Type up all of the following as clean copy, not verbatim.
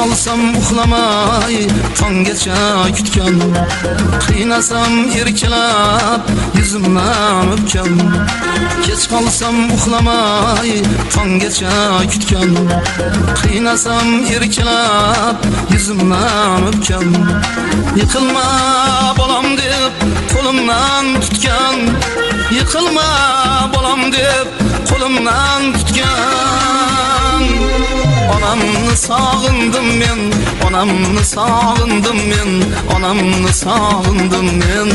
qolsam uxlamay tonggacha kutgan, qiynasam erkalab yuzimdan o'pgan. Kech qolsam uxlamay tonggacha kutgan, qiynasam erkalab yuzimdan o'pgan. Yiqilma bolam deb qo'limdan tutgan, yiqilma bolam deb qo'limdan tutgan. Onamni sog'indim men, onamni sog'indim men, onamni sog'indim men.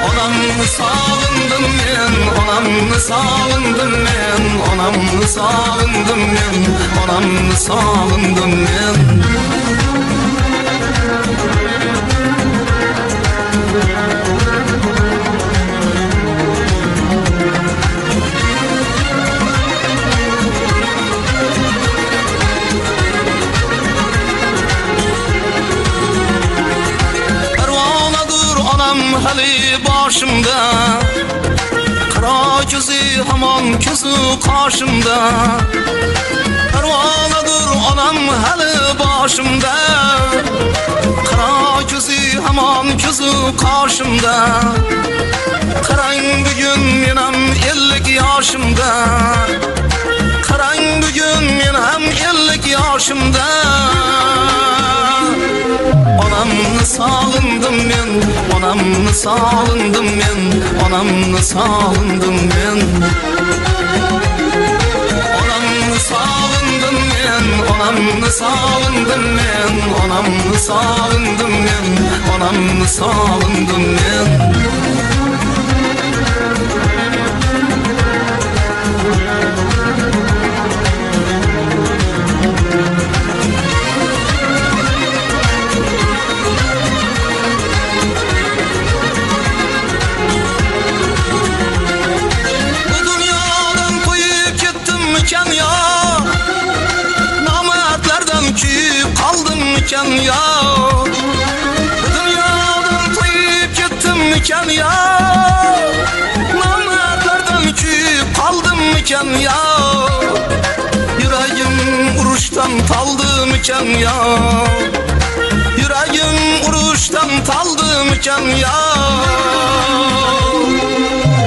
Onamni sog'indim men, onamni sog'indim men, onamni sog'indim men, onamni sog'indim men. Hali boshimda, qaro ko'zi hamon ko'zi qoshimda. Parvonadir onam hali boshimda, qaro ko'zi hamon ko'zi qoshimda. Qarang bugun men ham 50 yoshimda, qarang bugun men ham 50 yoshimda. Onamni sog'indim men, onamni sog'indim men, onamni sog'indim men. Onamni sog'indim men, onamni sog'indim men, onamni sog'indim men, onamni sog'indim men. Ya dünyadan toyup gittim miken ya, namertlerden küyüp kaldım miken ya. Yüreğim uruştan taldı miken ya, yüreğim uruştan taldı miken ya.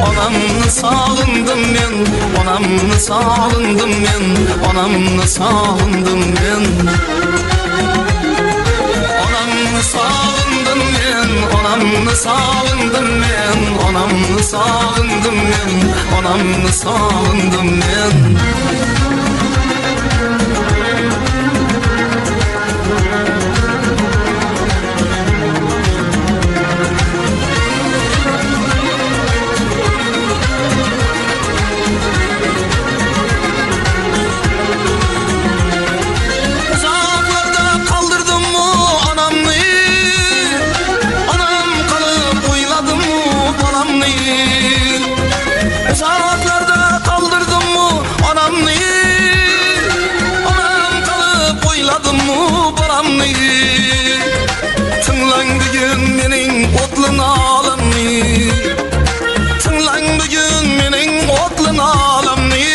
Onamni sog'indim men, onamni sog'indim men, onamni sog'indim men. Onamni sog'indim men, onamni sog'indim men, onamni sog'indim men, onamni sog'indim men. Uzaklarda kaldırdım mı anamni, anam kalıp oyladım mı balamni. Tınlan bugün mening otlu nalamni, tınlan bugün mening otlu nalamni.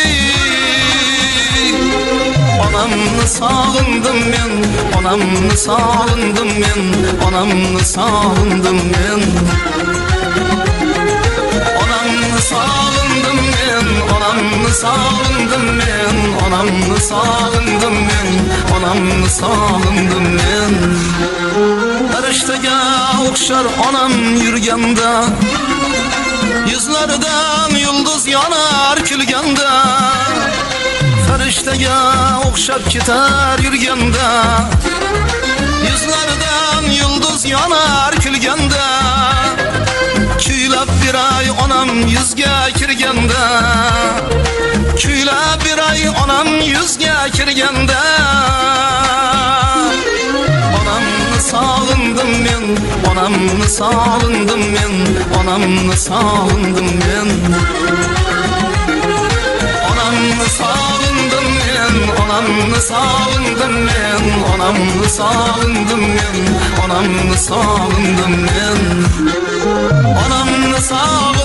Onamni sog'indim men, onamni sog'indim men, onamni sog'indim men. Onamni sog'indim men, onamni sog'indim men, onamni sog'indim men, onamni sog'indim men. Farishtaga o'xshar onam yurganda, yuzlaridan yulduz yonar kulganda. Farishtaga o'xshab ketar yurganda, yuzlaridan yulduz yonar kulganda. Kuylab biray onam yuzga kirganda, kuylab biray onam yuzga kirganda. Onamni sog'indim men, onamni sog'indim men, onamni sog'indim men. Onamni sog'indim men, onamni sog'indim men, onamni sog'indim men, onamni sog'indim men. Onamni sog'indim